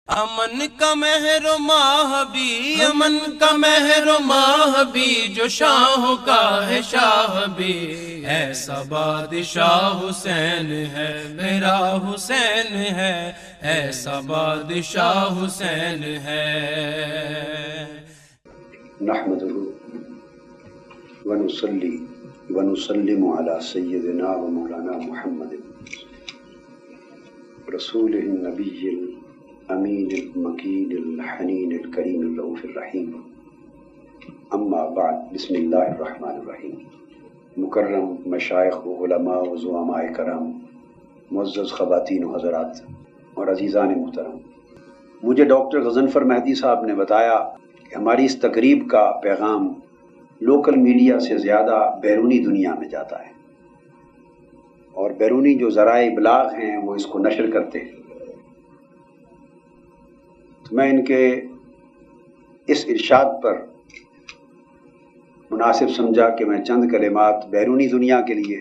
امن کا مہر و ماہ بھی، امن کا مہر و ماہ بھی، جو شاہوں کا ہے شاہ بھی، ایسا بادشاہ حسین ہے، میرا حسین ہے، ایسا بادشاہ حسین ہے۔ نحمدہ ونصلی ونسلم علی سیدنا و مولانا محمد رسولہ النبی الامین المکین الحنین الکریم الرؤوف الرحیم، اما بعد، بسم اللہ الرحمن الرحیم۔ مکرم مشائخ و علماء و زعماء کرام، معزز خواتین و حضرات اور عزیزان محترم، مجھے ڈاکٹر غضنفر مہدی صاحب نے بتایا کہ ہماری اس تقریب کا پیغام لوکل میڈیا سے زیادہ بیرونی دنیا میں جاتا ہے، اور بیرونی جو ذرائع ابلاغ ہیں وہ اس کو نشر کرتے ہیں۔ تو میں ان کے اس ارشاد پر مناسب سمجھا کہ میں چند کلمات بیرونی دنیا کے لیے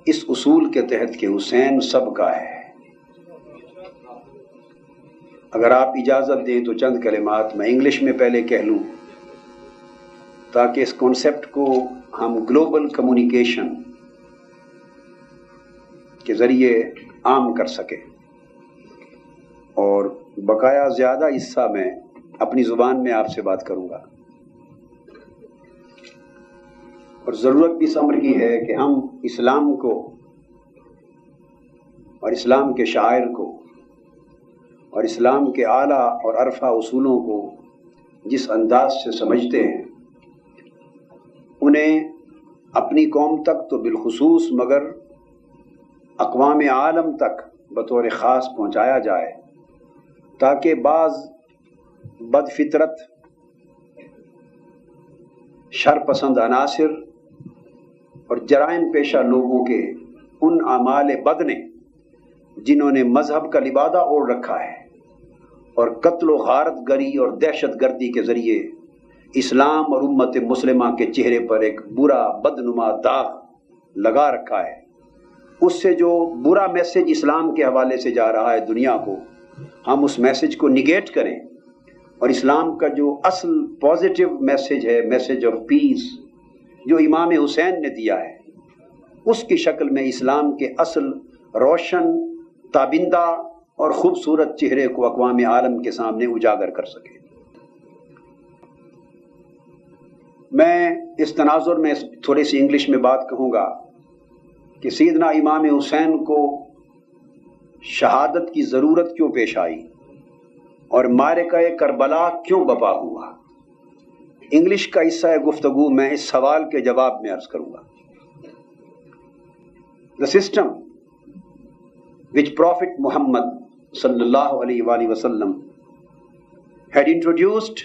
اس اصول کے تحت کہ حسین سب کا ہے، اگر آپ اجازت دیں تو چند کلمات میں انگلش میں پہلے کہہ لوں تاکہ اس کانسیپٹ کو ہم گلوبل کمیونیکیشن کے ذریعے عام کر سکیں، اور بقایا زیادہ حصہ میں اپنی زبان میں آپ سے بات کروں گا۔ اور ضرورت بھی اس امر کی ہے کہ ہم اسلام کو اور اسلام کے شاعر کو اور اسلام کے اعلیٰ اور عرفہ اصولوں کو جس انداز سے سمجھتے ہیں انہیں اپنی قوم تک تو بالخصوص مگر اقوام عالم تک بطور خاص پہنچایا جائے، تاکہ بعض بد فطرت شر پسند عناصر اور جرائم پیشہ لوگوں کے ان اعمال بد نے جنہوں نے مذہب کا لبادہ اوڑھ رکھا ہے اور قتل و غارت گری اور دہشت گردی کے ذریعے اسلام اور امت مسلمہ کے چہرے پر ایک برا بدنما داغ لگا رکھا ہے، اس سے جو برا میسج اسلام کے حوالے سے جا رہا ہے دنیا کو، ہم اس میسج کو نگیٹ کریں اور اسلام کا جو اصل پازیٹیو میسج ہے، میسج آف پیس، جو امام حسین نے دیا ہے، اس کی شکل میں اسلام کے اصل روشن، تابندہ اور خوبصورت چہرے کو اقوام عالم کے سامنے اجاگر کر سکے۔ میں اس تناظر میں تھوڑی سی انگلش میں بات کہوں گا کہ سیدنا امام حسین کو شہادت کی ضرورت کیوں پیش آئی اور معرکہ کربلا کیوں بپا ہوا۔ انگلش کا حصہ گفتگو میں اس سوال کے جواب میں عرض کروں گا۔ The system which Prophet Muhammad sallallahu alaihi wasallam had introduced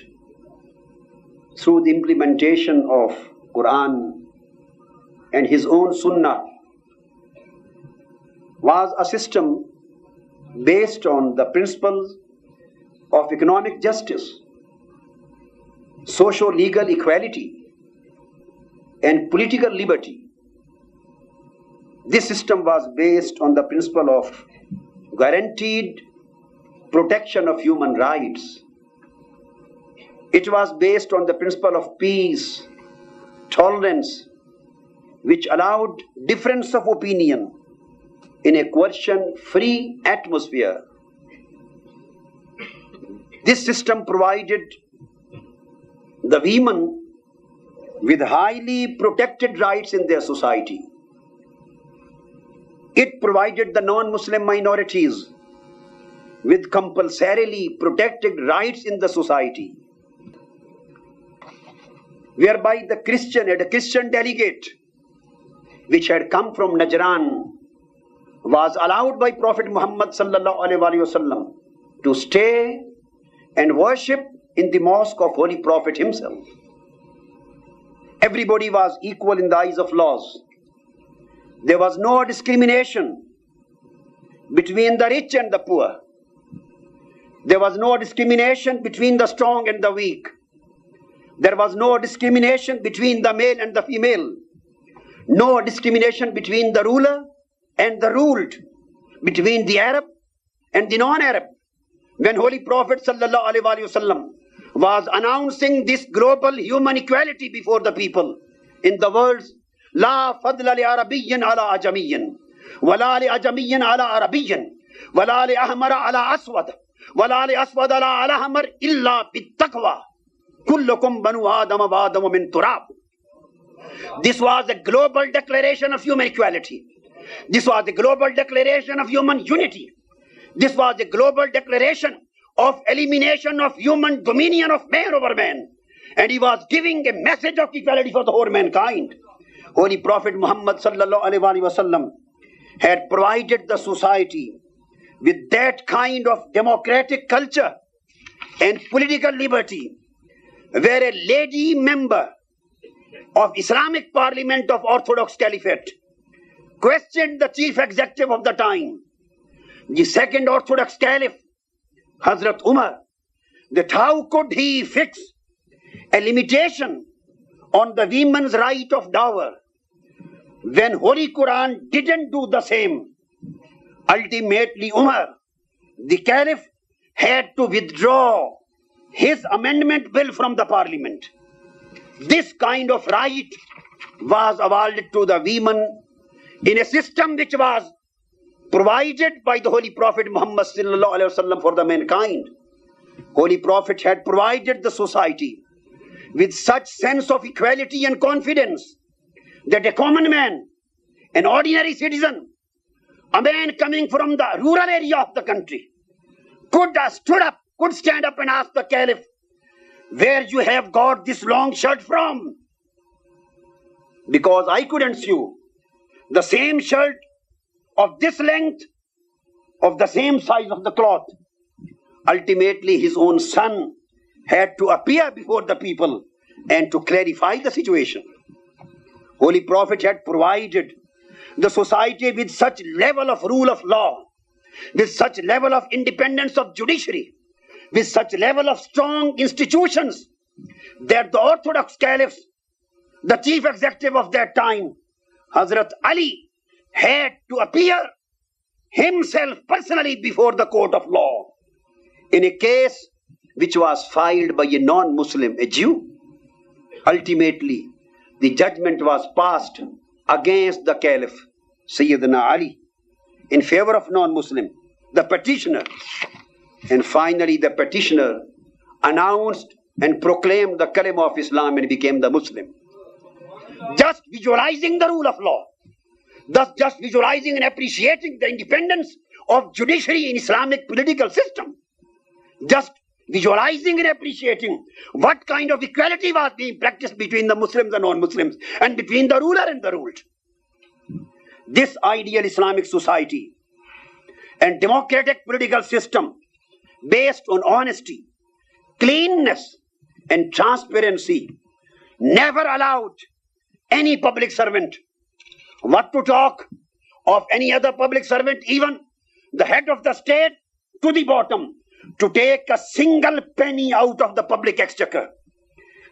through the implementation of Quran and his own Sunnah was a system based on the principles of economic justice, socio-legal equality, and political liberty. This system was based on the principle of guaranteed protection of human rights. It was based on the principle of peace, tolerance, which allowed difference of opinion in a coercion-free atmosphere. This system provided the women with highly protected rights in their society. It provided the non-Muslim minorities with compulsorily protected rights in the society, whereby the Christian delegate which had come from Najran was allowed by Prophet Muhammad sallallahu alaihi wasallam to stay and worship in the mosque of Holy Prophet himself. Everybody was equal in the eyes of laws. There was no discrimination between the rich and the poor. There was no discrimination between the strong and the weak. There was no discrimination between the male and the female. No discrimination between the ruler and the ruled, between the Arab and the non-Arab, when Holy Prophet sallallahu alaihi wasallam was announcing this global human equality before the people in the words, La fadla li arabiyyin ala ajamiyyin, wala li ajamiyyin ala arabiyyin, wala li ahmara ala aswad, wala li aswad ala ahmar illa bit taqwa. Kullukum banu Adam wa Adamu min turab. This was a global declaration of human equality. This was a global declaration of human unity. This was a global declaration of elimination of human dominion of man over man. And he was giving a message of equality for the whole mankind. Holy Prophet Muhammad sallallahu alaihi wasallam had provided the society with that kind of democratic culture and political liberty where a lady member of Islamic Parliament of Orthodox Caliphate questioned the chief executive of the time, the second Orthodox Caliph, Hazrat Umar, that how could he fix a limitation on the women's right of dower when Holy Quran didn't do the same. Ultimately, Umar, the Caliph, had to withdraw his amendment bill from the parliament. This kind of right was awarded to the women in a system which was provided by the Holy Prophet Muhammad sallallahu alaihi wasallam for the mankind. Holy Prophet had provided the society with such sense of equality and confidence that a common man, an ordinary citizen, a man coming from the rural area of the country, could stand up and ask the Caliph, where you have got this long shirt from? Because I couldn't sew the same shirt of this length, of the same size of the cloth. Ultimately, his own son had to appear before the people and to clarify the situation. Holy Prophet had provided the society with such level of rule of law, with such level of independence of judiciary, with such level of strong institutions, that the Orthodox Caliphs, the chief executive of that time, Hazrat Ali, had to appear himself personally before the court of law in a case which was filed by a non-Muslim, a Jew. Ultimately, the judgment was passed against the Caliph, Sayyidina Ali, in favor of non-Muslim, the petitioner. And finally, the petitioner announced and proclaimed the kalima of Islam and became the Muslim. Just visualizing the rule of law, thus just visualizing and appreciating the independence of judiciary in Islamic political system, just visualizing and appreciating what kind of equality was being practiced between the Muslims and non-Muslims and between the ruler and the ruled. This ideal Islamic society and democratic political system based on honesty, cleanness and transparency never allowed any public servant, what to talk of any other public servant, even the head of the state to the bottom, to take a single penny out of the public exchequer.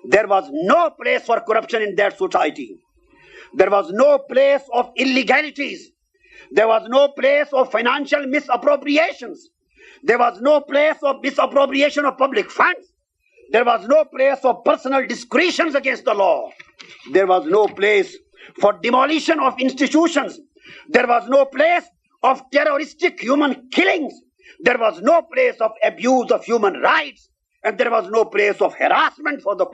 There was no place for corruption in that society. There was no place of illegalities. There was no place of financial misappropriations. There was no place of misappropriation of public funds. There was no place of personal discretions against the law. There was no place for demolition of institutions. There was no place of terroristic human killings. There was no place of abuse of human rights. And there was no place of harassment for the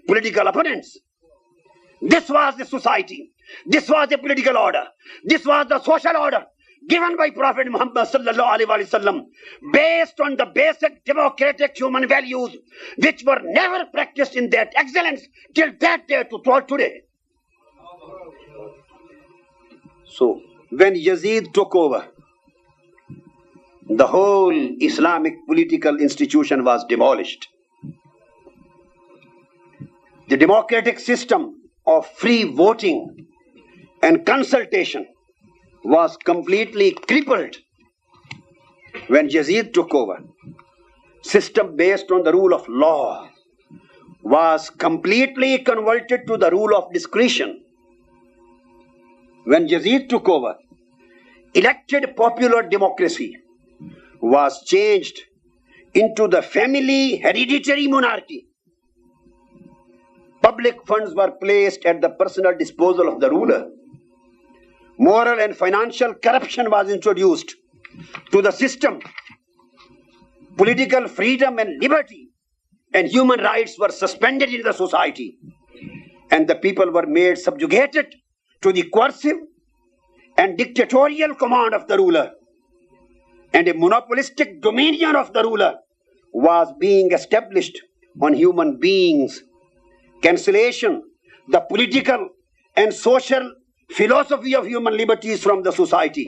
political opponents. This was the society. This was the political order. This was the social order given by Prophet Muhammad sallallahu alaihi wasallam, based on the basic democratic human values which were never practiced in that excellence till that day to today. So, when Yazid took over, the whole Islamic political institution was demolished. The democratic system of free voting and consultation was completely crippled when Yazid took over. System based on the rule of law was completely converted to the rule of discretion. When Yazid took over, elected popular democracy was changed into the family hereditary monarchy. Public funds were placed at the personal disposal of the ruler. Moral and financial corruption was introduced to the system. Political freedom and liberty and human rights were suspended in the society, and the people were made subjugated to the coercive and dictatorial command of the ruler, and a monopolistic dominion of the ruler was being established on human beings. Cancellation, the political and social philosophy of human liberties from the society.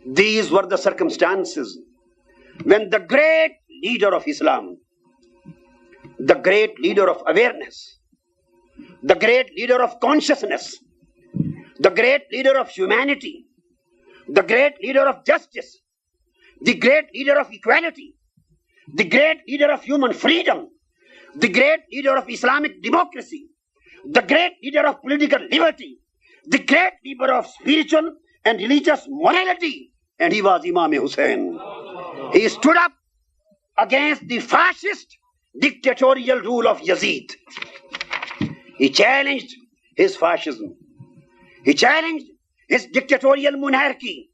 These were the circumstances when the great leader of Islam, the great leader of awareness, the great leader of consciousness, the great leader of humanity, the great leader of justice, the great leader of equality, the great leader of human freedom, the great leader of Islamic democracy, the great leader of political liberty, the great leader of spiritual and religious morality, and he was Imam Hussein. He stood up against the fascist dictatorial rule of Yazid. He challenged his fascism. He challenged his dictatorial monarchy.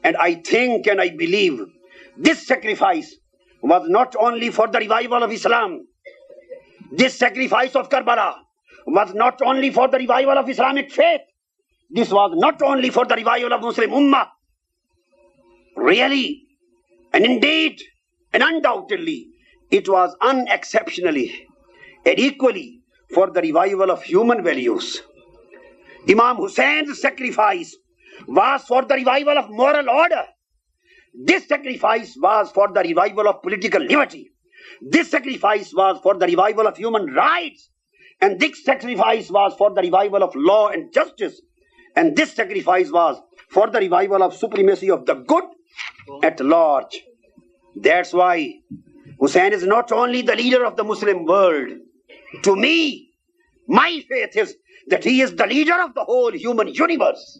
And I think and I believe this sacrifice was not only for the revival of Islam. This sacrifice of Karbala was not only for the revival of Islamic faith. This was not only for the revival of Muslim Ummah. Really, and indeed, and undoubtedly, it was unexceptionally and equally for the revival of human values. Imam Hussein's sacrifice was for the revival of moral order. This sacrifice was for the revival of political liberty. This sacrifice was for the revival of human rights. And this sacrifice was for the revival of law and justice. And this sacrifice was for the revival of supremacy of the good at large. That's why Hussein is not only the leader of the Muslim world. To me, my faith is that he is the leader of the whole human universe.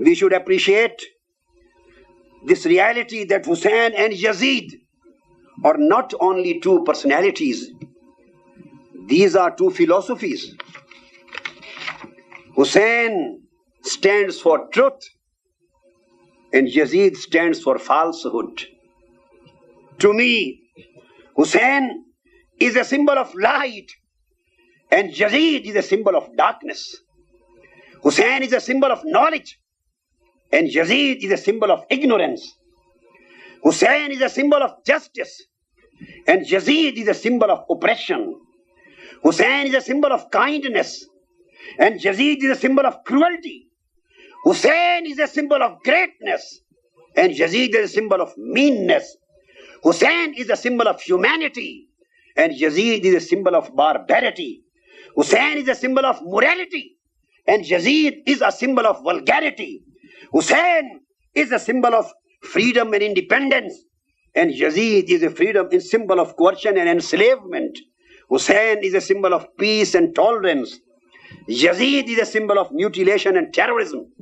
We should appreciate this reality that Hussein and Yazid are not only two personalities. These are two philosophies. Hussein stands for truth and Yazid stands for falsehood. To me, Hussein is a symbol of light and Yazid is a symbol of darkness. Hussein is a symbol of knowledge and Yazid is a symbol of ignorance. Hussein is a symbol of justice and Yazid is a symbol of oppression. Hussein is a symbol of kindness and Yazid is a symbol of cruelty. Hussein is a symbol of greatness and Yazid is a symbol of meanness. Hussein is a symbol of humanity and Yazid is a symbol of barbarity. Hussein is a symbol of morality and Yazid is a symbol of vulgarity. Hussein is a symbol of freedom and independence and Yazid is a symbol of coercion and enslavement. Hussein is a symbol of peace and tolerance. Yazid is a symbol of mutilation and terrorism.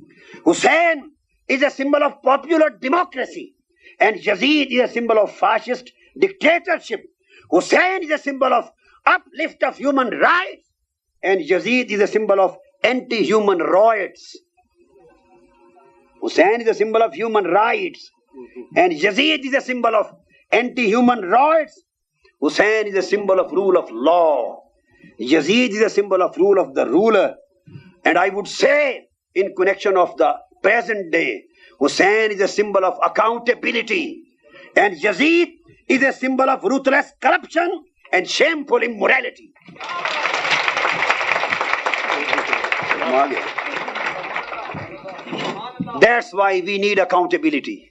Hussein is a symbol of popular democracy and Yazid is a symbol of fascist dictatorship. Hussein is a symbol of uplift of human rights and Yazid is a symbol of anti-human riots. Hussein is a symbol of human rights and Yazid is a symbol of anti-human riots. Hussein is a symbol of rule of law. Yazid is a symbol of rule of the ruler. And I would say, in connection of the present day, Hussein is a symbol of accountability. And Yazid is a symbol of ruthless corruption and shameful immorality. That's why we need accountability.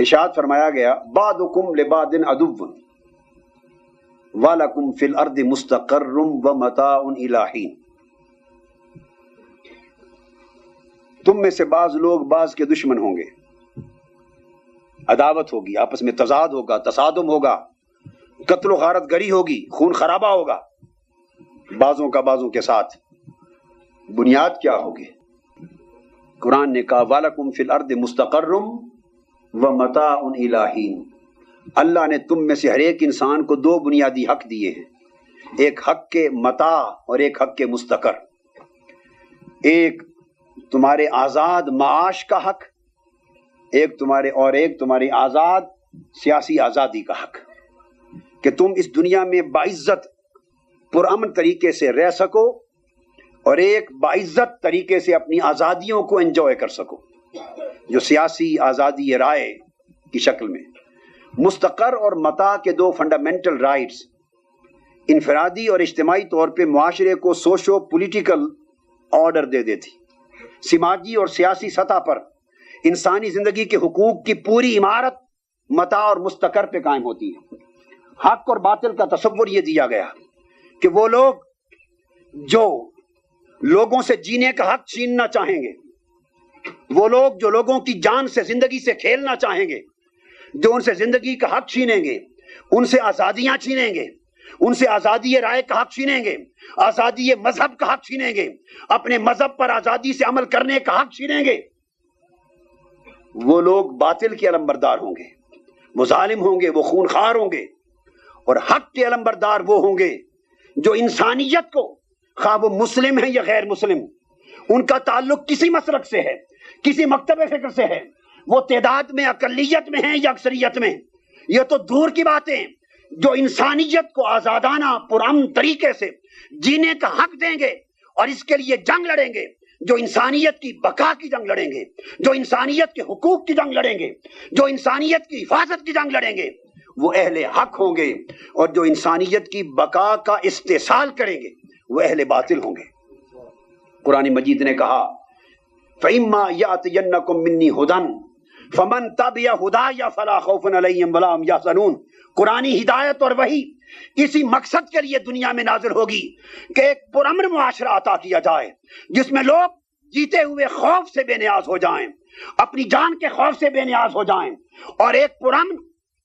ارشاد فرمایا گیا بعضکم لبعض عدو وَلَكُمْ فِي الْأَرْضِ مُسْتَقَرٌّ وَمَتَاعٌ إِلَىٰ حِينٍ، تم میں سے بعض لوگ بعض کے دشمن ہوں گے، عداوت ہوگی، آپس میں تضاد ہوگا، تصادم ہوگا، قتل و غارت گری ہوگی، خون خرابہ ہوگا بعضوں کا بعضوں کے ساتھ۔ بنیاد کیا ہوگی؟ قرآن نے کہا وَلَكُمْ فِي الْأَرْضِ مُسْتَقَرٌّ وَمَتَاعٌ إِلَىٰ حِينٍ۔ اللہ نے تم میں سے ہر ایک انسان کو دو بنیادی حق دیے ہیں، ایک حق کے متاع اور ایک حق کے مستقر، ایک تمہارے آزاد معاش کا حق، ایک تمہاری آزاد سیاسی آزادی کا حق، کہ تم اس دنیا میں باعزت پرامن طریقے سے رہ سکو اور ایک باعزت طریقے سے اپنی آزادیوں کو انجوائے کر سکو، جو سیاسی آزادی رائے کی شکل میں۔ مستقر اور متاع کے دو فنڈامنٹل رائٹس انفرادی اور اجتماعی طور پہ معاشرے کو سوشو پولیٹیکل آرڈر دے دیتی، سماجی اور سیاسی سطح پر انسانی زندگی کے حقوق کی پوری عمارت متاع اور مستقر پہ قائم ہوتی ہے۔ حق اور باطل کا تصور یہ دیا گیا کہ وہ لوگ جو لوگوں سے جینے کا حق چھیننا چاہیں گے، وہ لوگ جو لوگوں کی جان سے زندگی سے کھیلنا چاہیں گے، جو ان سے زندگی کا حق چھینیں گے، ان سے آزادیاں چھینیں گے، ان سے آزادی رائے کا حق چھینیں گے، آزادی مذہب کا حق چھینیں گے، اپنے مذہب پر آزادی سے عمل کرنے کا حق چھینیں گے، وہ لوگ باطل کے علمبردار ہوں گے، وہ ظالم ہوں گے، وہ خون خوار ہوں گے، اور حق کے علمبردار وہ ہوں گے جو انسانیت کو، خواہ وہ مسلم ہیں یا غیر مسلم، ان کا تعلق کسی مسلک سے ہے، کسی مکتب فکر سے ہے، وہ تعداد میں اقلیت میں ہیں یا اکثریت میں، یہ تو دور کی باتیں، جو انسانیت کو آزادانہ پرامن طریقے سے جینے کا حق دیں گے اور اس کے لیے جنگ لڑیں گے، جو انسانیت کی بقا کی جنگ لڑیں گے، جو انسانیت کے حقوق کی جنگ لڑیں گے، جو انسانیت کی حفاظت کی جنگ لڑیں گے، وہ اہل حق ہوں گے، اور جو انسانیت کی بقا کا استحصال کریں گے وہ اہل باطل ہوں گے۔ قرآن مجید نے کہا فَإِمَّا يَأْتِيَنَّكُم مِّنِّي هُدًى فَمَن تَبِعَ هُدَايَ فَلَا خَوْفٌ عَلَيْهِمْ وَلَا هُمْ يَحْزَنُونَ۔ قرآنی ہدایت اور وحی اسی مقصد کے لیے دنیا میں نازل ہوگی کہ ایک پرامن معاشرہ عطا کیا جائے جس میں لوگ جیتے ہوئے خوف سے بے نیاز ہو جائیں، اپنی جان کے خوف سے بے نیاز ہو جائیں، اور ایک پرامن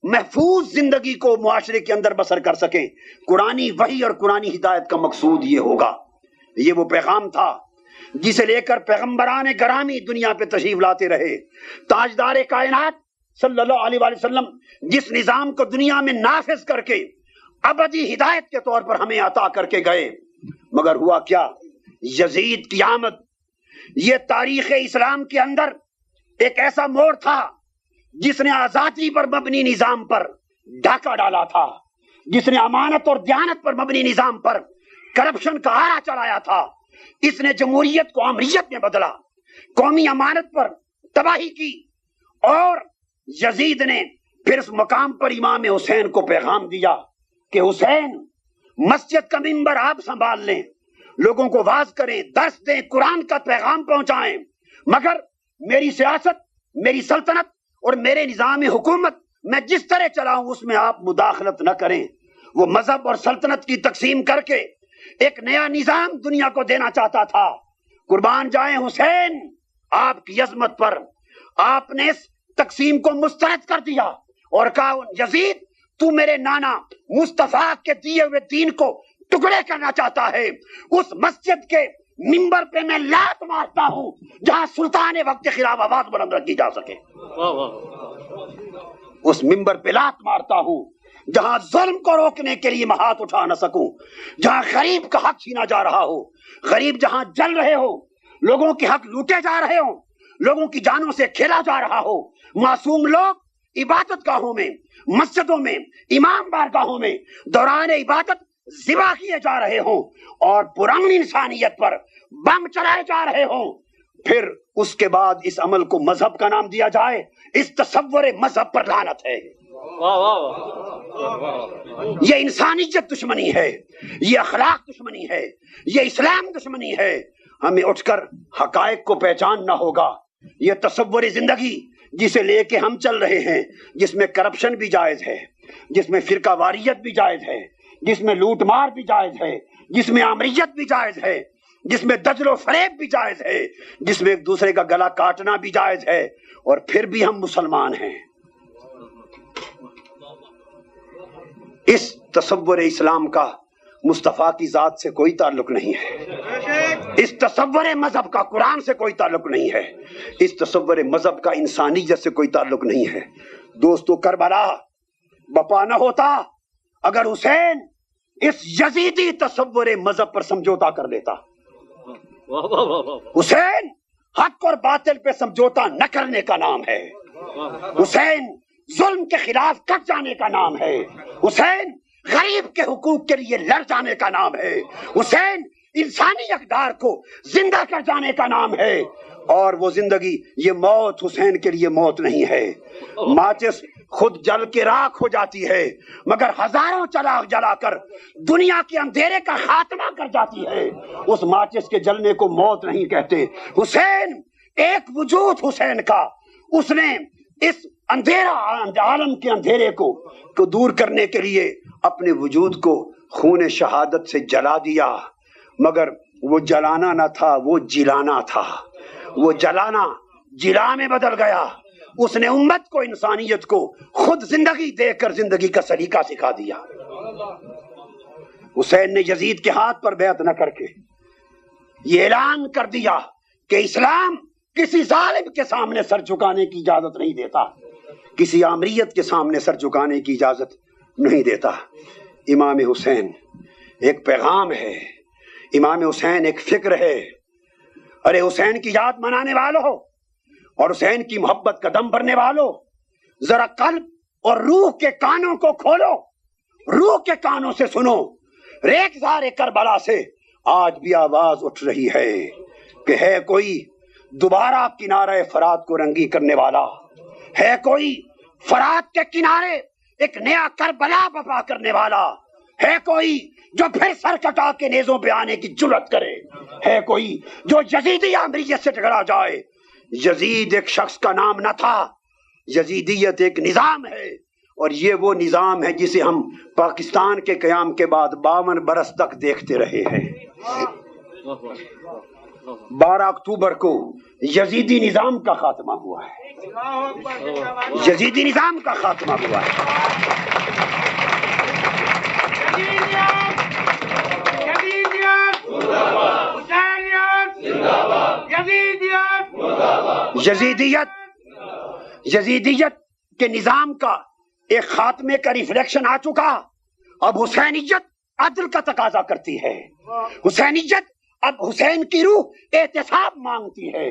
محفوظ زندگی کو معاشرے کے اندر بسر کر سکیں۔ قرآنی وحی اور قرآنی ہدایت کا مقصود یہ ہوگا۔ یہ وہ پیغام تھا جسے لے کر پیغمبران گرامی دنیا پہ تشریف لاتے رہے، تاجدار کائنات صلی اللہ علیہ وآلہ وسلم جس نظام کو دنیا میں نافذ کر کے ابدی ہدایت کے طور پر ہمیں عطا کر کے گئے، مگر ہوا کیا؟ یزید کی آمد یہ تاریخ اسلام کے اندر ایک ایسا موڑ تھا جس نے آزادی پر مبنی نظام پر ڈاکہ ڈالا تھا، جس نے امانت اور دیانت پر مبنی نظام پر کرپشن کا آرا چلایا تھا، اس نے جمہوریت کو آمریت میں بدلا، قومی امانت پر تباہی کی، اور یزید نے پھر اس مقام پر امام حسین کو پیغام دیا کہ حسین مسجد کا منبر آپ سنبھال لیں، لوگوں کو واعظ کریں، درس دیں، قرآن کا پیغام پہنچائیں، مگر میری سیاست، میری سلطنت اور میرے نظام حکومت میں جس طرح چلاؤں اس میں آپ مداخلت نہ کریں۔ وہ مذہب اور سلطنت کی تقسیم کر کے ایک نیا نظام دنیا کو دینا چاہتا تھا۔ قربان جائیں حسین آپ کی عظمت پر، آپ نے اس تقسیم کو مسترد کر دیا اور کہا یزید تو میرے نانا مصطفیٰ کے دیے ہوئے دین کو ٹکڑے کرنا چاہتا ہے، اس مسجد کے منبر پہ میں لات مارتا ہوں جہاں سلطان وقت کے خلاف آواز بلند رکھی جا سکے، اس منبر پہ لات مارتا ہوں جہاں ظلم کو روکنے کے لیے میں ہاتھ اٹھا نہ سکوں، جہاں غریب کا حق چھینا جا رہا ہو، غریب جہاں جل رہے ہو، لوگوں کے حق لوٹے جا رہے ہوں، لوگوں کی جانوں سے کھیلا جا رہا ہو، معصوم لوگ عبادت گاہوں میں، مسجدوں میں، امام بارگاہوں میں دوران عبادت ذبح کیے جا رہے ہوں اور پرامن انسانیت پر بم چلائے جا رہے ہوں، پھر اس کے بعد اس عمل کو مذہب کا نام دیا جائے، اس تصور مذہب پر لعنت ہے۔ یہ انسانیت دشمنی ہے، یہ اخلاق دشمنی ہے، یہ اسلام دشمنی ہے۔ ہمیں اٹھ کر حقائق کو پہچاننا ہوگا۔ یہ تصور زندگی جسے لے کے ہم چل رہے ہیں، جس میں کرپشن بھی جائز ہے، جس میں فرقہ واریت بھی جائز ہے، جس میں لوٹ مار بھی جائز ہے، جس میں آمریت بھی جائز ہے، جس میں دجل و فریب بھی جائز ہے، جس میں ایک دوسرے کا گلا کاٹنا بھی جائز ہے، اور پھر بھی ہم مسلمان ہیں۔ اس تصور اسلام کا مصطفیٰ کی ذات سے کوئی تعلق نہیں ہے، اس تصور مذہب کا قرآن سے کوئی تعلق نہیں ہے، اس تصور مذہب کا انسانیت سے کوئی تعلق نہیں ہے۔ دوستو، کربلا بپا نہ ہوتا اگر حسین اس یزیدی تصور مذہب پر سمجھوتا کر لیتا۔ حسین حق اور باطل پہ سمجھوتا نہ کرنے کا نام ہے، حسین ظلم کے خلاف کٹ جانے کا نام ہے، حسین غریب کے حقوق کے لیے لڑ جانے کا نام ہے، حسین انسانی اقدار کو زندہ کر جانے کا نام ہے، اور وہ زندگی، یہ موت حسین کے لیے موت نہیں ہے۔ ماچس خود جل کے راکھ ہو جاتی ہے، مگر ہزاروں چراغ جلا کر دنیا کے اندھیرے کا خاتمہ کر جاتی ہے۔ اس ماچس کے جلنے کو موت نہیں کہتے۔ حسین ایک وجود حسین کا، اس نے اس اندھیرا عالم کے اندھیرے کو دور کرنے کے لیے اپنے وجود کو خون شہادت سے جلا دیا، مگر وہ جلانا نہ تھا، وہ جلانا تھا۔ وہ جلانا جلا میں بدل گیا۔ اس نے امت کو، انسانیت کو خود زندگی دے کر زندگی کا سلیقہ سکھا دیا۔ حسین نے یزید کے ہاتھ پر بیعت نہ کر کے یہ اعلان کر دیا کہ اسلام کسی ظالم کے سامنے سر جھکانے کی اجازت نہیں دیتا، کسی آمریت کے سامنے سر جھکانے کی اجازت نہیں دیتا۔ امام حسین ایک پیغام ہے، امام حسین ایک فکر ہے۔ ارے حسین کی یاد منانے والوں اور حسین کی محبت کا دم بھرنے والوں، ذرا قلب اور روح کے کانوں کو کھولو، روح کے کانوں سے سنو۔ ریگزار کربلا سے آج بھی آواز اٹھ رہی ہے کہ ہے کوئی دوبارہ کنارے فرات کو رنگی کرنے والا، ہے کوئی فرات کے کنارے ایک نیا کربلا برپا کرنے والا، ہے کوئی جو پھر سر کٹا کے نیزوں پہ آنے کی جرات کرے، ہے کوئی جو یزیدی آمریت سے ٹکرا جائے۔ یزید ایک شخص کا نام نہ تھا، یزیدیت ایک نظام ہے، اور یہ وہ نظام ہے جسے ہم پاکستان کے قیام کے بعد 52 برس تک دیکھتے رہے ہیں۔ 12 اکتوبر کو یزیدی نظام کا خاتمہ ہوا ہے، یزیدی نظام کا خاتمہ ہوا ہے۔ یزیدیت کے نظام کا ایک خاتمے کا ریفلیکشن آ چکا۔ اب حسینیت عدل کا تقاضا کرتی ہے، حسینیت اب حسین کی روح احتساب مانگتی ہے،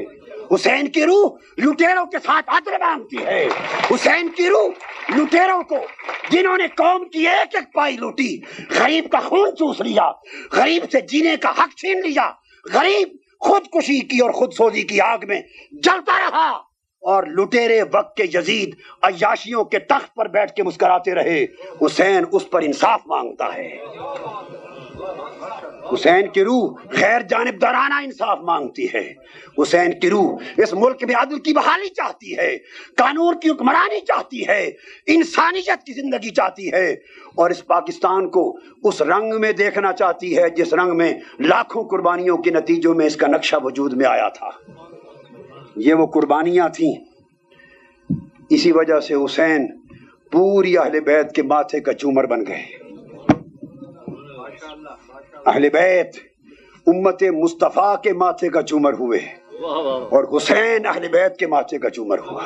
حسین کی روح لٹیروں کے ساتھ عدل مانگتی ہے، حسین کی روح لٹیروں کو، جنہوں نے قوم کی ایک ایک پائی لوٹی، غریب کا خون چوس لیا، غریب سے جینے کا حق چھین لیا، غریب خودکشی کی اور خود سوزی کی آگ میں جلتا رہا، اور لٹیرے وقت کے یزید عیاشیوں کے تخت پر بیٹھ کے مسکراتے رہے۔ حسین اس پر انصاف مانگتا ہے، حسین کی روح غیر جانبدارانہ انصاف مانگتی ہے، حسین کی روح اس ملک میں عدل کی بحالی چاہتی ہے، قانون کی حکمرانی چاہتی ہے، انسانیت کی زندگی چاہتی ہے، اور اس پاکستان کو اس رنگ میں دیکھنا چاہتی ہے جس رنگ میں لاکھوں قربانیوں کے نتیجوں میں اس کا نقشہ وجود میں آیا تھا۔ یہ وہ قربانیاں تھیں، اسی وجہ سے حسین پوری اہل بیت کے ماتھے کا چومر بن گئے۔ اہل بیت امت مصطفیٰ کے ماتھے کا چومر ہوئے، اور حسین اہل بیت کے ماتھے کا چومر ہوا۔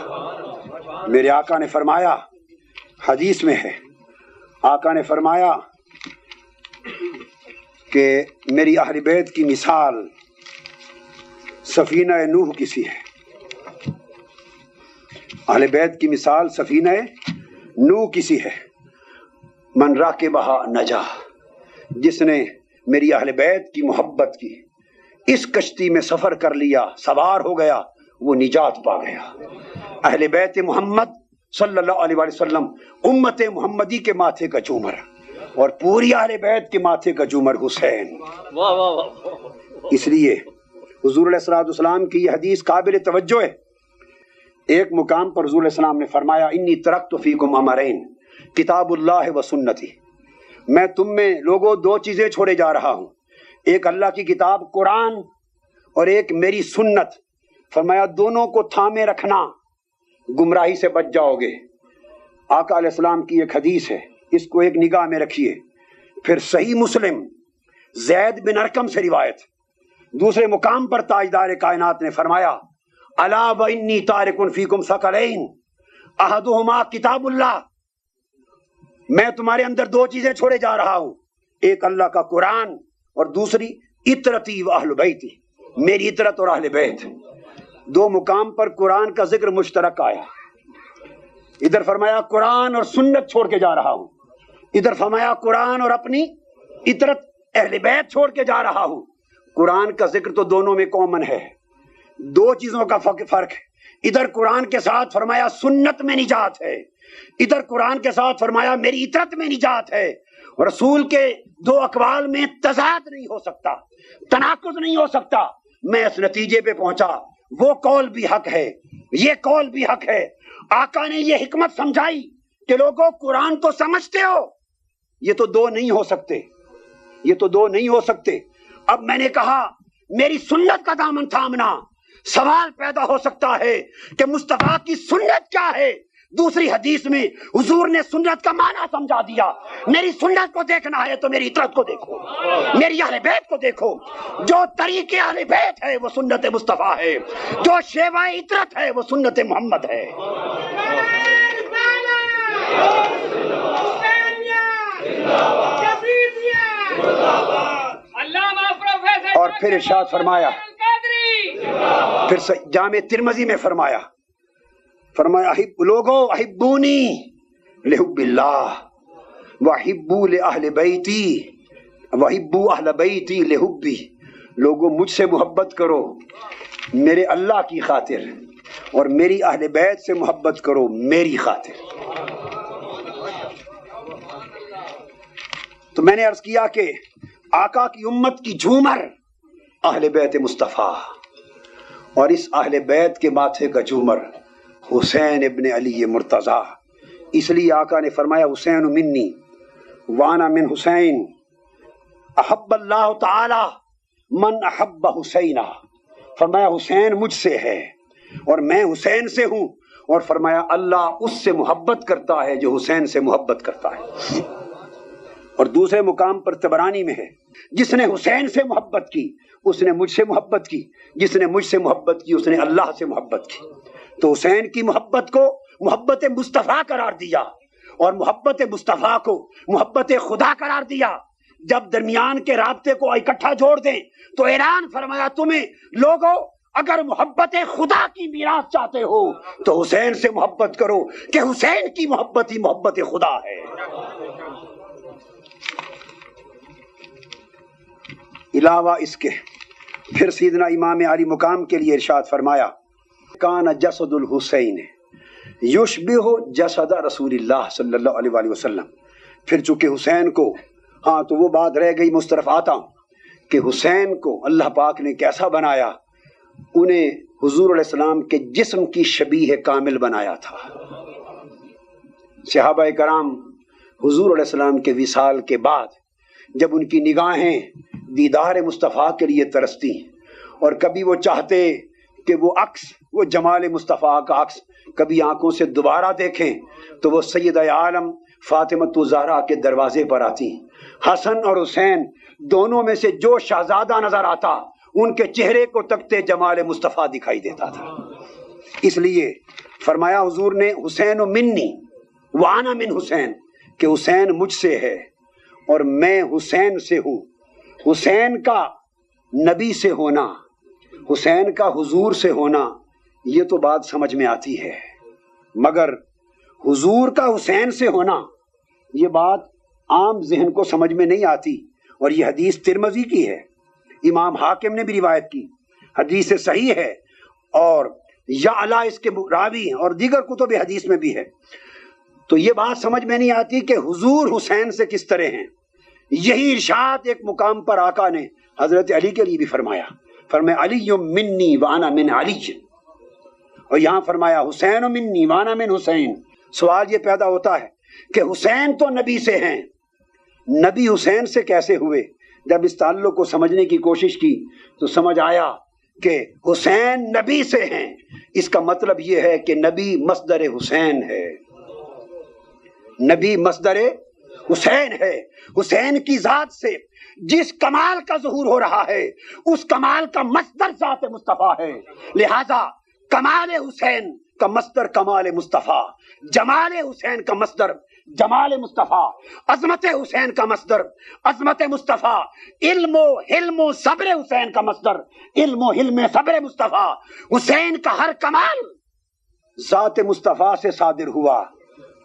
میرے آقا نے فرمایا، حدیث میں ہے، آقا نے فرمایا کہ میری اہل بیت کی مثال سفینہ نوح کی سی ہے، اہل بیت کی مثال سفینہ نوح کی سی ہے۔ من راکبہا نجا، جس نے میری اہل بیت کی محبت کی، اس کشتی میں سفر کر لیا، سوار ہو گیا، وہ نجات پا گیا۔ اہل بیت محمد صلی اللہ علیہ وسلم امت محمدی کے ماتھے کا چومر، اور پوری اہل بیت کے ماتھے کا چومر حسین۔ اس لیے حضور علیہ الصلوۃ والسلام کی یہ حدیث قابل توجہ ہے ایک مقام پر حضور علیہ السلام نے فرمایا انی ترکت فیکم امرین کتاب اللہ و سنتی، میں تم میں لوگوں دو چیزیں چھوڑے جا رہا ہوں، ایک اللہ کی کتاب قرآن اور ایک میری سنت۔ فرمایا دونوں کو تھامے رکھنا، گمراہی سے بچ جاؤ گے۔ آقا علیہ السلام کی ایک حدیث ہے، اس کو ایک نگاہ میں رکھیے۔ پھر صحیح مسلم زید بن ارقم سے روایت، دوسرے مقام پر تاجدار کائنات نے فرمایا الا وانی تارک فیکم ثقلین احدہما کتاب اللہ، میں تمہارے اندر دو چیزیں چھوڑے جا رہا ہوں، ایک اللہ کا قرآن اور دوسری اطرتی و اہل بیتی، میری اطرت اور اہل بیت۔ دو مقام پر قرآن کا ذکر مشترک آیا، ادھر فرمایا قرآن اور سنت چھوڑ کے جا رہا ہوں، ادھر فرمایا قرآن اور اپنی اطرت اہل بیت چھوڑ کے جا رہا ہوں۔ قرآن کا ذکر تو دونوں میں کامن ہے، دو چیزوں کا فرق ہے، ادھر قرآن کے ساتھ فرمایا سنت میں نجات ہے، ادھر قرآن کے ساتھ فرمایا میری اطرت میں نجات ہے۔ رسول کے دو اقوال میں تضاد نہیں ہو سکتا، تناقض نہیں ہو سکتا۔ میں اس نتیجے پہ پہنچا وہ قول بھی حق ہے، یہ قول بھی حق ہے۔ آقا نے یہ حکمت سمجھائی کہ لوگوں قرآن تو سمجھتے ہو، یہ تو دو نہیں ہو سکتے، یہ تو دو نہیں ہو سکتے۔ اب میں نے کہا میری سنت کا دامن تھامنا، سوال پیدا ہو سکتا ہے کہ مصطفیٰ کی سنت کیا ہے؟ دوسری حدیث میں حضور نے سنت کا معنی سمجھا دیا۔ میری سنت کو دیکھنا ہے تو میری اطرت کو دیکھو، میری اہل بیت کو دیکھو۔ جو طریق اہل بیت ہے وہ سنت مصطفیٰ ہے، جو شیوہ اطرت ہے وہ سنت محمد ہے۔ اور پھر ارشاد فرمایا، پھر جامع ترمذی میں فرمایا لوگو احبونی لحب اللہ وحبو لأہل بیتی وحبو اہل بیتی لحبی، لوگو مجھ سے محبت کرو میرے اللہ کی خاطر، اور میری اہل بیت سے محبت کرو میری خاطر۔ تو میں نے عرض کیا کہ آقا کی امت کی جھومر اہل بیت مصطفیٰ، اور اس اہل بیت کے ماتھے کا جھومر حسین ابن علی مرتضیٰ۔ اس لیے آقا نے فرمایا حسین منی وانا من حسین، احب اللہ تعالی من احب حسینہ، فرمایا حسین مجھ سے ہے اور میں حسین سے ہوں، اور فرمایا اللہ اس سے محبت کرتا ہے جو حسین سے محبت کرتا ہے۔ اور دوسرے مقام پر طبرانی میں ہے جس نے حسین سے محبت کی اس نے مجھ سے محبت کی، جس نے مجھ سے محبت کی اس نے اللہ سے محبت کی۔ تو حسین کی محبت کو محبت مصطفیٰ قرار دیا، اور محبت مصطفیٰ کو محبت خدا قرار دیا۔ جب درمیان کے رابطے کو اکٹھا جوڑ دیں تو اعلان فرمایا تمہیں لوگوں اگر محبت خدا کی میراث چاہتے ہو تو حسین سے محبت کرو، کہ حسین کی محبت ہی محبت خدا ہے۔ علاوہ اس کے پھر سیدنا امام علی مقام کے لیے ارشاد فرمایا کان جسد الحسین یشبہ جسد رسول اللہ صلی اللہ علیہ وآلہ وسلم۔ پھر چونکہ حسین کو، ہاں تو وہ بات رہ گئی، مسترف آتا ہوں کہ حسین کو اللہ پاک نے کیسا بنایا، انہیں حضور علیہ السلام کے جسم کی شبیہ کامل بنایا تھا۔ صحابہ کرام حضور علیہ السلام کے وصال کے بعد جب ان کی نگاہیں دیدار مصطفیٰ کے لیے ترستی، اور کبھی وہ چاہتے کہ وہ عکس، وہ جمال مصطفیٰ کا عکس کبھی آنکھوں سے دوبارہ دیکھیں، تو وہ سید عالم فاطمۃ الزہرا کے دروازے پر آتی۔ حسن اور حسین دونوں میں سے جو شہزادہ نظر آتا ان کے چہرے کو تکتے جمال مصطفیٰ دکھائی دیتا تھا۔ اس لیے فرمایا حضور نے حسین منی وانا من حسین، کہ حسین مجھ سے ہے اور میں حسین سے ہوں۔ حسین کا نبی سے ہونا، حسین کا حضور سے ہونا، یہ تو بات سمجھ میں آتی ہے، مگر حضور کا حسین سے ہونا یہ بات عام ذہن کو سمجھ میں نہیں آتی۔ اور یہ حدیث ترمذی کی ہے، امام حاکم نے بھی روایت کی، حدیث صحیح ہے، اور یعلا اس کے راوی اور دیگر کتب حدیث میں بھی ہے۔ تو یہ بات سمجھ میں نہیں آتی کہ حضور حسین سے کس طرح ہیں۔ یہی ارشاد ایک مقام پر آقا نے حضرت علی کے لیے بھی فرمایا علی منی وانا من علی، اور یہاں فرمایا حسین منی وانا من حسین. سوال یہ پیدا ہوتا ہے کہ حسین تو نبی سے ہیں، نبی حسین سے کیسے ہوئے؟ جب اس تعلق کو سمجھنے کی کوشش کی تو سمجھ آیا کہ حسین نبی سے ہیں، اس کا مطلب یہ ہے کہ نبی مصدر حسین ہے، نبی مصدر حسین ہے. حسین کی ذات سے جس کمال کا ظہور ہو رہا ہے اس کمال کا مصدر ذات مصطفیٰ ہے، لہذا کمال حسین کا مصدر کمال مصطفیٰ، جمال حسین کا مصدر جمال مصطفیٰ، عظمت حسین کا مصدر عظمت مصطفیٰ، علم و حلم و صبر حسین کا مصدر علم و حلم صبر مصطفیٰ. حسین کا ہر کمال ذات مصطفیٰ سے صادر ہوا.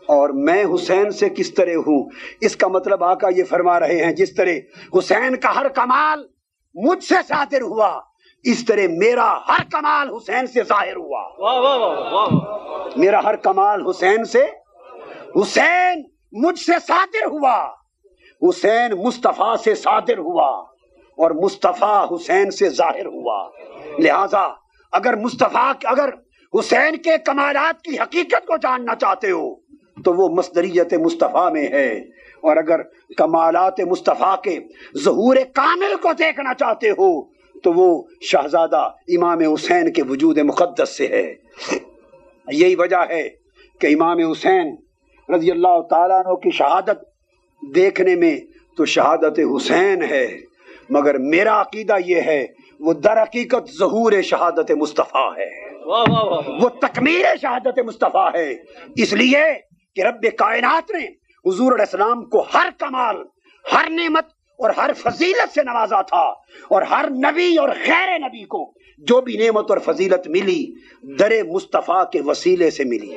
اور میں حسین سے کس طرح ہوں؟ اس کا مطلب آقا یہ فرما رہے ہیں جس طرح حسین کا ہر کمال مجھ سے صادر ہوا اس طرح میرا ہر کمال حسین سے ظاہر ہوا. میرا ہر کمال حسین سے، حسین مجھ سے صادر ہوا، حسین مصطفیٰ سے صادر ہوا اور مصطفیٰ حسین سے ظاہر ہوا. لہذا اگر حسین کے کمالات کی حقیقت کو جاننا چاہتے ہو تو وہ مصدریت مصطفیٰ میں ہے، اور اگر کمالات مصطفیٰ کے ظہور کامل کو دیکھنا چاہتے ہو تو وہ شہزادہ امام حسین کے وجود مقدس سے ہے. یہی وجہ ہے کہ امام حسین رضی اللہ تعالیٰ عنہ کی شہادت دیکھنے میں تو شہادت حسین ہے، مگر میرا عقیدہ یہ ہے وہ در حقیقت ظہور شہادت مصطفیٰ ہے، وہ تکمیل شہادت مصطفیٰ ہے. اس لیے کہ رب کائنات نے حضور علیہ السلام کو ہر کمال، ہر نعمت اور ہر فضیلت سے نوازا تھا، اور ہر نبی اور غیر نبی کو جو بھی نعمت اور فضیلت ملی در مصطفیٰ کے وسیلے سے ملی.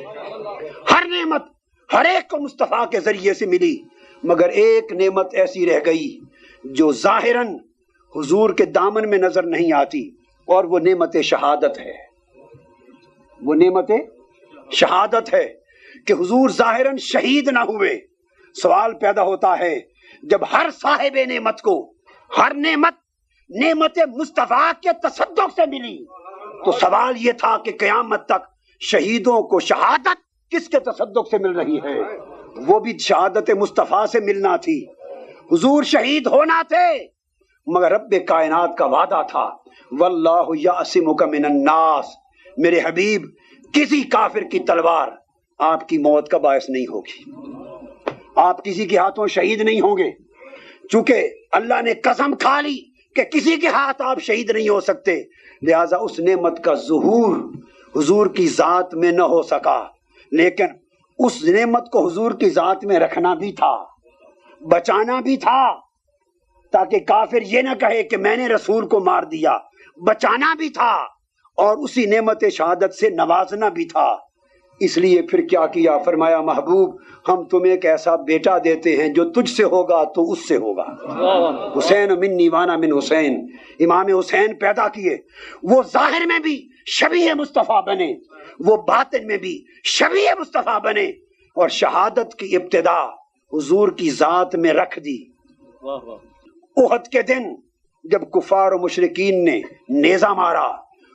ہر نعمت ہر ایک کو مصطفیٰ کے ذریعے سے ملی، مگر ایک نعمت ایسی رہ گئی جو ظاہراً حضور کے دامن میں نظر نہیں آتی، اور وہ نعمت شہادت ہے. وہ نعمت شہادت ہے کہ حضور ظاہراً شہید نہ ہوئے. سوال پیدا ہوتا ہے جب ہر صاحب نعمت کو ہر نعمت مصطفیٰ کے تصدق سے ملی تو سوال یہ تھا کہ قیامت تک شہیدوں کو شہادت کس کے تصدق سے مل رہی ہے؟ وہ بھی شہادت مصطفیٰ سے ملنا تھی. حضور شہید ہونا تھے، مگر رب کائنات کا وعدہ تھا واللہ یعصمک من الناس. میرے حبیب کسی کافر کی تلوار آپ کی موت کا باعث نہیں ہوگی، آپ کسی کے ہاتھوں شہید نہیں ہوں گے. چونکہ اللہ نے قسم کھا لی کہ کسی کے ہاتھ آپ شہید نہیں ہو سکتے، لہذا اس نعمت کا ظہور حضور کی ذات میں نہ ہو سکا. لیکن اس نعمت کو حضور کی ذات میں رکھنا بھی تھا، بچانا بھی تھا، تاکہ کافر یہ نہ کہے کہ میں نے رسول کو مار دیا. بچانا بھی تھا اور اسی نعمت شہادت سے نوازنا بھی تھا. اس لیے پھر کیا کیا؟ فرمایا محبوب ہم تمہیں ایک ایسا بیٹا دیتے ہیں جو تجھ سے ہوگا تو اس سے ہوگا. حسین منی وانا من حسین. امام حسین پیدا کیے، وہ ظاہر میں بھی شبیہ مصطفیٰ بنے، وہ باطن میں بھی شبیہ مصطفیٰ بنے، اور شہادت کی ابتدا حضور کی ذات میں رکھ دی. احد کے دن جب کفار و مشرکین نے نیزہ مارا،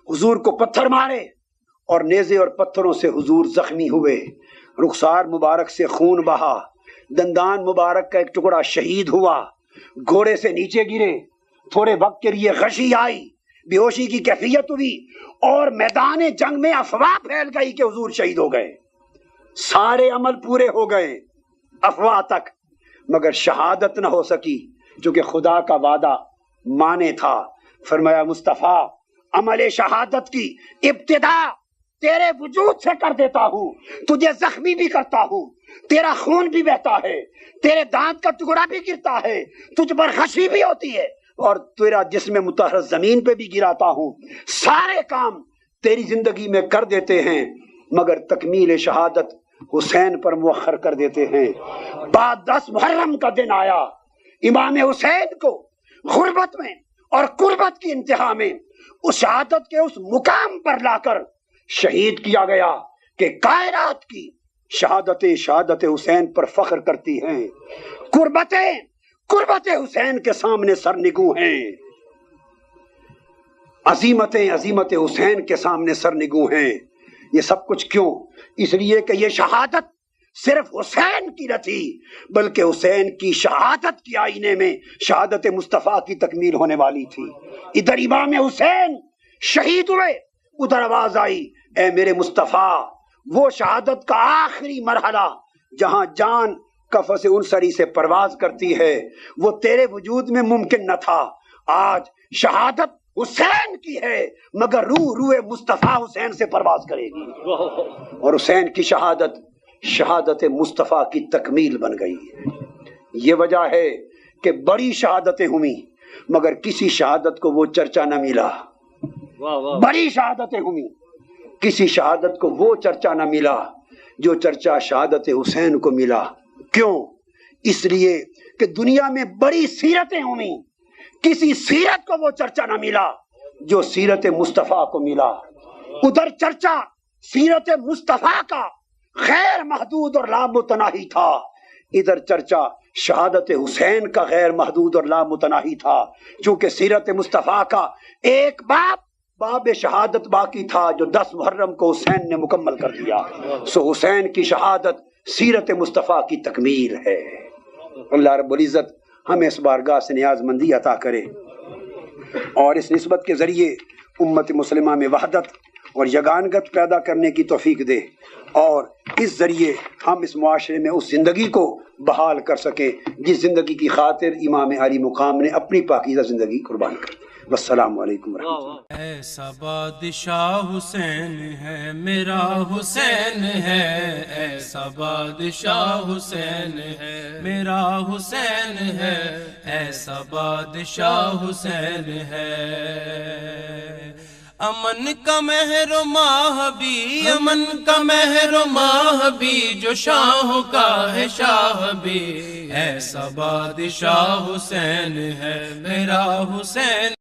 حضور کو پتھر مارے اور نیزے اور پتھروں سے حضور زخمی ہوئے، رخسار مبارک سے خون بہا، دندان مبارک کا ایک ٹکڑا شہید ہوا، گھوڑے سے نیچے گرے، تھوڑے وقت کے لیے غشی آئی، بے ہوشی کی کیفیت ہوئی، اور میدان جنگ میں افواہ پھیل گئی کہ حضور شہید ہو گئے. سارے عمل پورے ہو گئے افواہ تک، مگر شہادت نہ ہو سکی، چونکہ خدا کا وعدہ مانے تھا. فرمایا مصطفیٰ عمل شہادت کی ابتدا تیرے وجود سے کر دیتا ہوں، تجھے زخمی بھی کرتا ہوں، تیرا خون بھی بہتا ہے، تیرے دانت کا ٹکڑا بھی گرتا ہے، تجھ پر خشی بھی ہوتی ہے، اور تیرا جسم مطہر زمین پہ بھی گراتا ہوں. سارے کام تیری زندگی میں کر دیتے ہیں، مگر تکمیل شہادت حسین پر مؤخر کر دیتے ہیں. بعد 10 محرم کا دن آیا، امام حسین کو غربت میں اور قربت کی انتہا میں اس شہادت کے اس مقام پر لا کر شہید کیا گیا کہ کائنات کی شہادت حسین پر فخر کرتی ہیں. قربت حسین کے سامنے سرنگوں ہیں، عظیمت حسین کے سامنے سرنگوں ہیں. یہ سب کچھ کیوں؟ اس لیے کہ یہ شہادت صرف حسین کی نہ تھی، بلکہ حسین کی شہادت کی آئینے میں شہادت مصطفیٰ کی تکمیل ہونے والی تھی۔ ادھر امام حسین شہید ہوئے، ادھر آواز آئی اے میرے مصطفیٰ، وہ شہادت کا آخری مرحلہ جہاں جان قفس انصری سے پرواز کرتی ہے، وہ تیرے وجود میں ممکن نہ تھا۔ آج شہادت حسین کی ہے، مگر روح مصطفیٰ حسین سے پرواز کرے گی، اور حسین کی شہادت شہادت مصطفیٰ کی تکمیل بن گئی ہے۔ یہ وجہ ہے کہ بڑی شہادتیں ہوئیں مگر کسی شہادت کو وہ چرچا نہ ملا۔ بڑی شہادتیں ہوئیں، کسی شہادت کو وہ چرچا نہ ملا جو چرچا شہادت حسین کو ملا۔ کیوں؟ اس لیے کہ دنیا میں بڑی سیرتیں ہوئیں، کسی سیرت کو وہ چرچا نہ ملا جو سیرت مصطفیٰ کو ملا۔ ادھر چرچا سیرت مصطفیٰ کا غیر محدود اور لامتناہی تھا، ادھر چرچا شہادت حسین کا غیر محدود اور لامتناہی تھا، چونکہ سیرت مصطفیٰ کا ایک باب شہادت باقی تھا جو 10 محرم کو حسین نے مکمل کر دیا۔ سو حسین کی شہادت سیرت مصطفیٰ کی تکمیل ہے۔ اللہ رب العزت ہمیں اس بارگاہ سے نیاز مندی عطا کرے اور اس نسبت کے ذریعے امت مسلمہ میں وحدت اور یگانگت پیدا کرنے کی توفیق دے، اور اس ذریعے ہم اس معاشرے میں اس زندگی کو بحال کر سکیں جس زندگی کی خاطر امام علی مقام نے اپنی پاکیزہ زندگی قربان کر دی۔ والسلام علیکم ورحمۃ اللہ۔ ایسا بادشاہ حسین ہے میرا حسین ہے، ایسا بادشاہ حسین ہے میرا حسین ہے، ایسا بادشاہ حسین ہے۔ امن کا مہر و ماہبی، امن کا مہر و ماہبی جو شاہ کا ہے شاہ بھی، ایسا بادشاہ حسین ہے میرا حسین۔